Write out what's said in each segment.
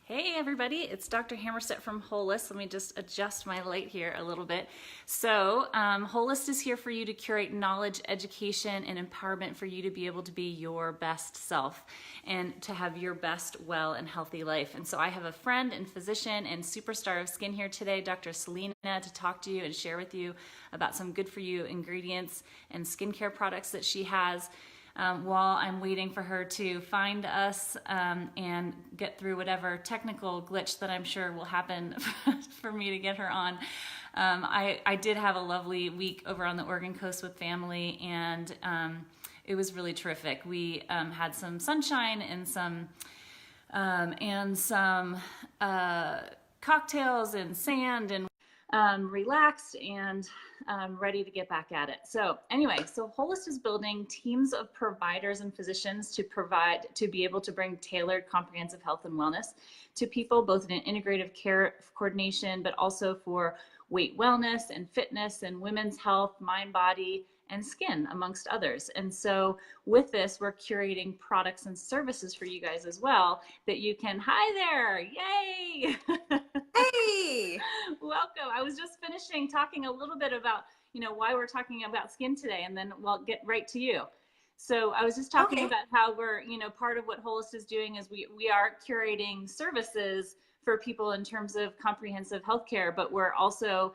Hey everybody, it's Dr. Hammerstedt from Holist. Let me just adjust my light here a little bit. So Holist is here for you to curate knowledge, education, and empowerment for you to be able to be your best self and to have your best, well, and healthy life. And so I have a friend and physician and superstar of skin here today, Dr. Selena, to talk to you and share with you about some good for you ingredients and skincare products that she has. While I'm waiting for her to find us and get through whatever technical glitch that I'm sure will happen for me to get her on. I did have a lovely week over on the Oregon coast with family, and it was really terrific. We had some sunshine and some cocktails and sand and relaxed and ready to get back at it. So anyway, so Holist is building teams of providers and physicians to be able to bring tailored comprehensive health and wellness to people, both in an integrative care coordination, but also for weight wellness and fitness and women's health, mind, body, and skin, amongst others. And so with this, we're curating products and services for you guys as well that you can, hi there, yay! Hey! Welcome. I was just finishing talking a little bit about, why we're talking about skin today, and then we'll get right to you. So I was just talking about how we're, part of what Holist is doing is we are curating services for people in terms of comprehensive healthcare, but we're also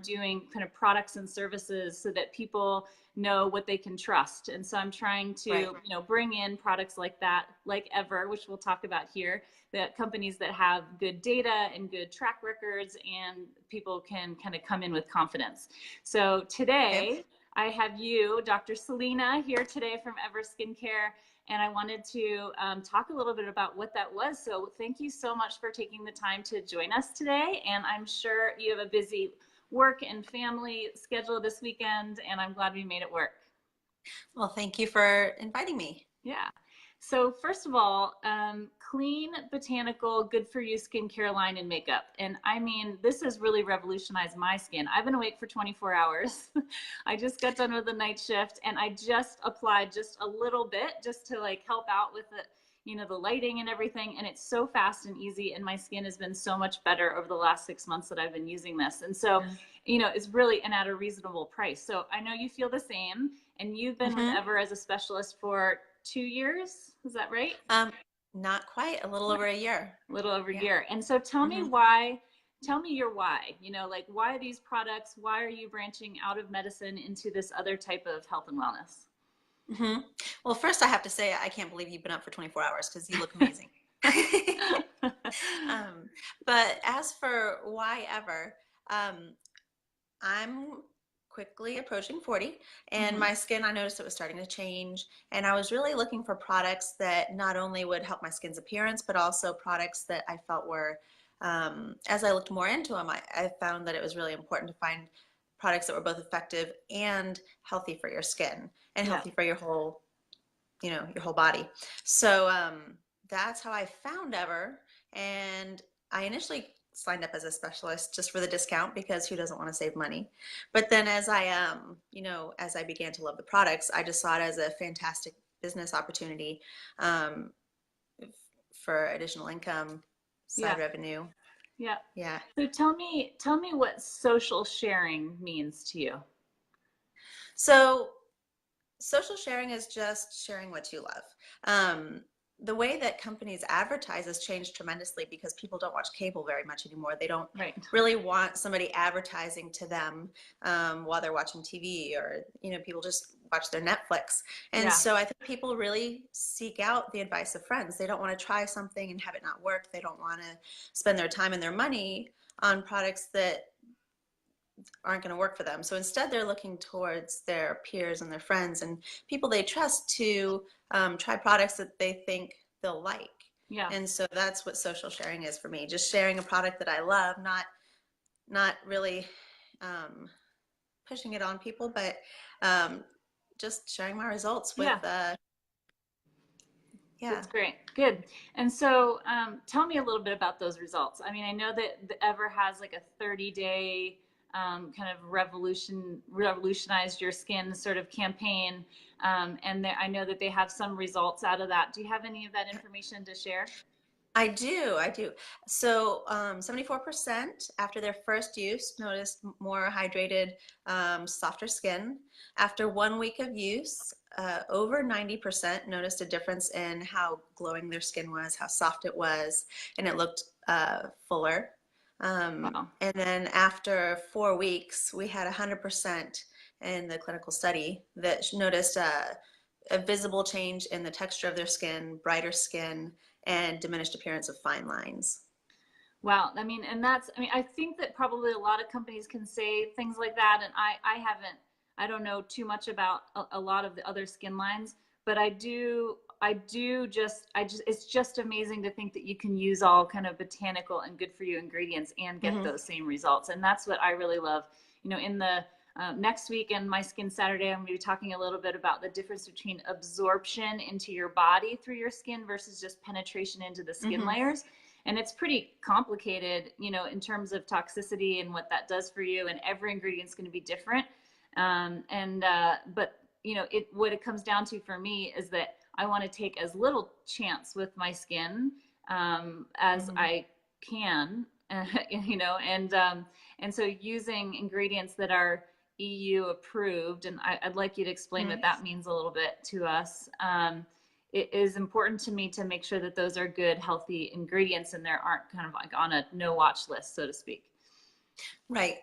doing kind of products and services so that people know what they can trust. And so I'm trying to, bring in products like that, like Ever, which we'll talk about here, that companies that have good data and good track records, and people can kind of come in with confidence. So today I have you, Dr. Selena, here today from Ever SkinCare. And I wanted to talk a little bit about what that was. So thank you so much for taking the time to join us today. And I'm sure you have a busy work and family schedule this weekend, and I'm glad we made it work. Well, thank you for inviting me. Yeah. So first of all, clean, botanical, good for you skincare line and makeup. And I mean, this has really revolutionized my skin. I've been awake for 24 hours. I just got done with the night shift, and I just applied just a little bit just to like help out with the, the lighting and everything. And it's so fast and easy. And my skin has been so much better over the last 6 months that I've been using this. And so, it's really, and at a reasonable price. So I know you feel the same, and you've been with Ever as a specialist for 2 years. Is that right? Not quite, a little over a year. A little over a year. And so tell me why, tell me your why, like why these products, why are you branching out of medicine into this other type of health and wellness? Well, first I have to say, I can't believe you've been up for 24 hours because you look amazing. But as for why Ever, I'm quickly approaching 40, and my skin, I noticed it was starting to change, and I was really looking for products that not only would help my skin's appearance, but also products that I felt were, as I looked more into them, I found that it was really important to find products that were both effective and healthy for your skin and healthy for your whole, your whole body. So that's how I found Ever, and I initially signed up as a specialist just for the discount because who doesn't want to save money? But then as I, as I began to love the products, I just saw it as a fantastic business opportunity for additional income, side revenue. Yeah. So tell me what social sharing means to you. So social sharing is just sharing what you love. The way that companies advertise has changed tremendously because people don't watch cable very much anymore. They don't really want somebody advertising to them while they're watching TV, or, people just watch their Netflix. And so I think people really seek out the advice of friends. They don't want to try something and have it not work. They don't want to spend their time and their money on products that aren't going to work for them. So instead they're looking towards their peers and their friends and people they trust to try products that they think they'll like. And so that's what social sharing is for me. Just sharing a product that I love, not really pushing it on people, but just sharing my results with That's great. Good. And so tell me a little bit about those results. I mean, I know that the Ever has like a 30-day kind of revolutionized your skin sort of campaign. And I know that they have some results out of that. Do you have any of that information to share? I do. So 74% after their first use noticed more hydrated, softer skin. After 1 week of use, over 90% noticed a difference in how glowing their skin was, how soft it was, and it looked fuller. Wow. And then after 4 weeks, we had 100% in the clinical study that noticed a visible change in the texture of their skin, brighter skin, and diminished appearance of fine lines. Wow. I mean, and that's, I mean, I think that probably a lot of companies can say things like that. And I haven't, I don't know too much about a lot of the other skin lines, but it's just amazing to think that you can use all kind of botanical and good for you ingredients and get Mm-hmm. those same results. And that's what I really love. You know, in the next week in My Skin Saturday, I'm going to be talking a little bit about the difference between absorption into your body through your skin versus just penetration into the skin Mm-hmm. layers. And it's pretty complicated, you know, in terms of toxicity and what that does for you. And every ingredient is going to be different. But you know, what it comes down to for me is that I want to take as little chance with my skin as Mm-hmm. I can, you know, and so using ingredients that are EU approved, and I'd like you to explain what that means a little bit to us. It is important to me to make sure that those are good, healthy ingredients and there aren't kind of like on a no watch list, so to speak. Right.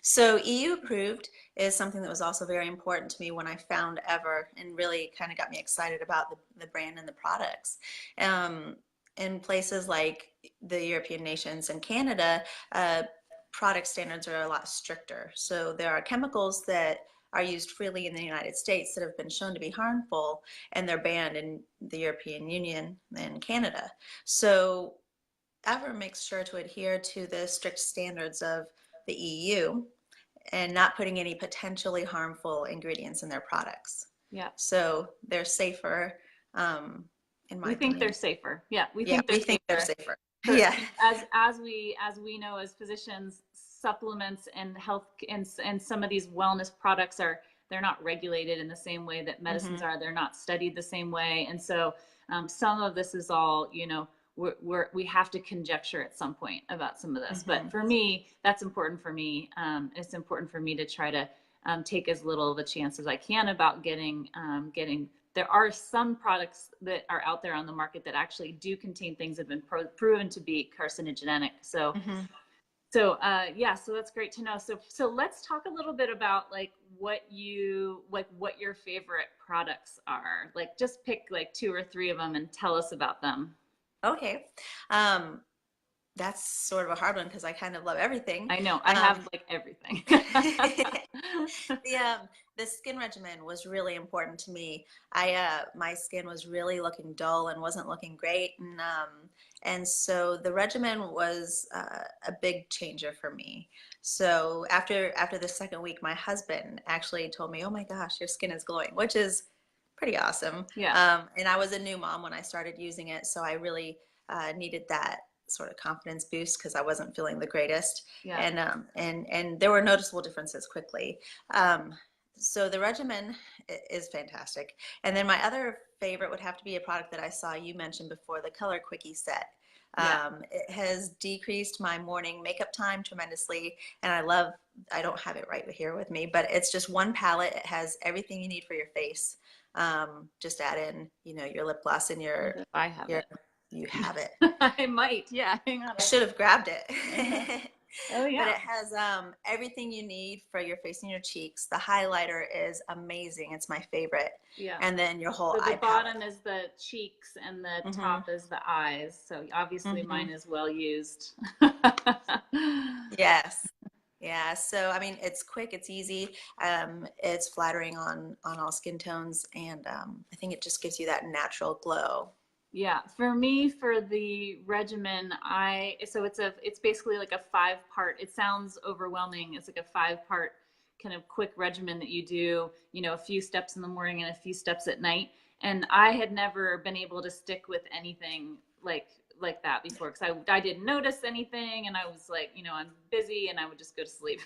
So EU approved is something that was also very important to me when I found Ever and really kind of got me excited about the brand and the products. In places like the European nations and Canada, product standards are a lot stricter. So there are chemicals that are used freely in the United States that have been shown to be harmful, and they're banned in the European Union and Canada. So Ever makes sure to adhere to the strict standards of the EU and not putting any potentially harmful ingredients in their products. Yeah. So they're safer, in my We think they're opinion. safer. Yeah, we Yeah, think they're we think they're safer. safer. For, Yeah. as we know as physicians, supplements and health and some of these wellness products they're not regulated in the same way that medicines Mm-hmm. are. They're not studied the same way, and so some of this is all, you know, we have to conjecture at some point about some of this. Mm-hmm. But for me, that's important for me. It's important for me to try to take as little of a chance as I can about getting. There are some products that are out there on the market that actually do contain things that have been proven to be carcinogenic. Mm-hmm. Yeah, so that's great to know. So let's talk a little bit about like what your favorite products are. Like just pick like 2 or 3 of them and tell us about them. Okay. That's sort of a hard one because I kind of love everything. I know I have like everything. the the skin regimen was really important to me. My skin was really looking dull and wasn't looking great, and so the regimen was a big changer for me. So after the second week, my husband actually told me, "Oh my gosh, your skin is glowing," which is pretty awesome. Yeah. And I was a new mom when I started using it, so I really needed that sort of confidence boost because I wasn't feeling the greatest. Yeah. And there were noticeable differences quickly. So the regimen is fantastic. And then my other favorite would have to be a product that I saw you mentioned before, the Color Quickie set. Yeah. It has decreased my morning makeup time tremendously, and I don't have it right here with me, but it's just one palette. It has everything you need for your face. Just add in, you know, your lip gloss and I have your it. you have it. I might. Yeah. Hang on. I should have grabbed it. Oh But yeah. it has everything you need for your face and your cheeks. The highlighter is amazing. It's my favorite. Yeah. And then your whole So the eye bottom palette. is the cheeks and the Mm-hmm. top is the eyes. So obviously Mm-hmm. mine is well used. Yes. Yeah. So I mean, it's quick, it's easy, it's flattering on all skin tones, and I think it just gives you that natural glow. Yeah, for me, for the regimen, it's basically like a 5-part. It sounds overwhelming. It's like a 5-part kind of quick regimen that you do, you know, a few steps in the morning and a few steps at night. And I had never been able to stick with anything like that before, because I didn't notice anything, and I was like, you know, I'm busy, and I would just go to sleep.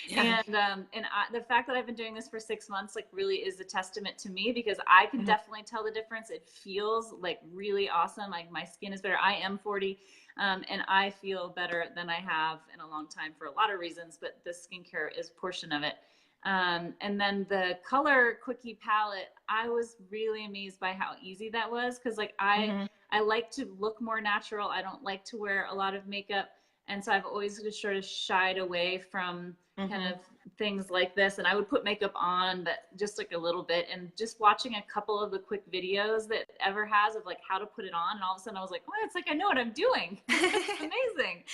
Yeah. The fact that I've been doing this for 6 months like really is a testament to me, because I can definitely tell the difference. It feels like really awesome. Like my skin is better. I am 40, and I feel better than I have in a long time for a lot of reasons, but the skincare is a portion of it. And then the color quickie palette, I was really amazed by how easy that was. Cause like I like to look more natural. I don't like to wear a lot of makeup. And so I've always just sort of shied away from kind of things like this. And I would put makeup on, but just like a little bit, and just watching a couple of the quick videos that Ever has of like how to put it on. And all of a sudden I was like, oh, it's like, I know what I'm doing. It's amazing.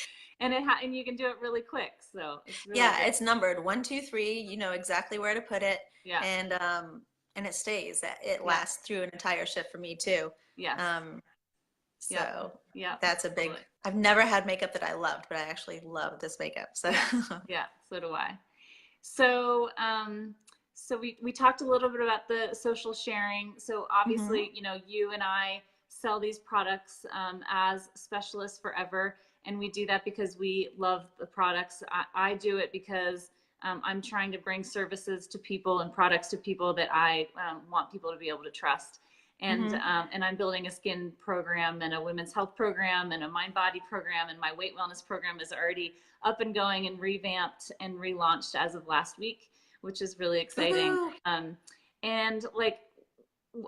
And and you can do it really quick. So it's really yeah, good. it's numbered 1, 2, 3. You know exactly where to put it, Yeah. and it stays. It Yeah. lasts through an entire shift for me too. Yes. So Yeah. that's a big. Totally. I've never had makeup that I loved, but I actually love this makeup. So Yeah, so do I. So so we talked a little bit about the social sharing. So obviously, you know, you and I sell these products as specialists forever. And we do that because we love the products. I do it because I'm trying to bring services to people and products to people that I want people to be able to trust. And I'm building a skin program and a women's health program and a mind body program, and my weight wellness program is already up and going and revamped and relaunched as of last week, which is really exciting. And like,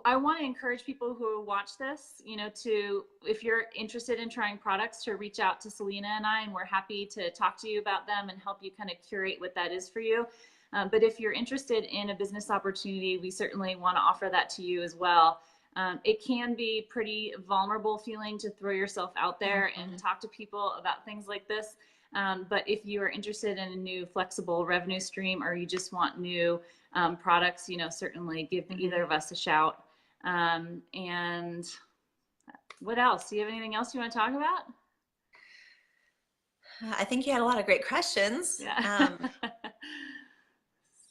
I want to encourage people who watch this, you know, to, if you're interested in trying products, to reach out to Selena and I, and we're happy to talk to you about them and help you kind of curate what that is for you. But if you're interested in a business opportunity, we certainly want to offer that to you as well. It can be pretty vulnerable feeling to throw yourself out there and talk to people about things like this. But if you are interested in a new flexible revenue stream, or you just want new products, you know, certainly give either of us a shout. And what else? Do you have anything else you want to talk about? I think you had a lot of great questions. Yeah.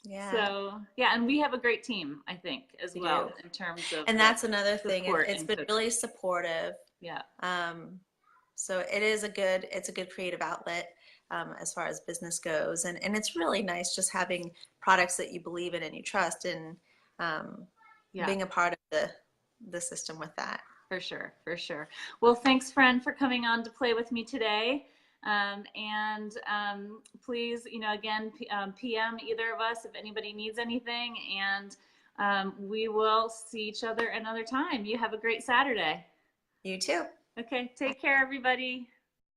Yeah. So yeah, and we have a great team, I think, as well, in terms of. And that's another thing. It's been coaching. really supportive. Yeah. So it's a good creative outlet as far as business goes, and it's really nice just having products that you believe in and you trust, and being a part of the system with that. For sure, for sure. Well, thanks, friend, for coming on to play with me today. Please, you know, again, PM either of us if anybody needs anything, and we will see each other another time. You have a great Saturday. You too. Okay, take care, everybody.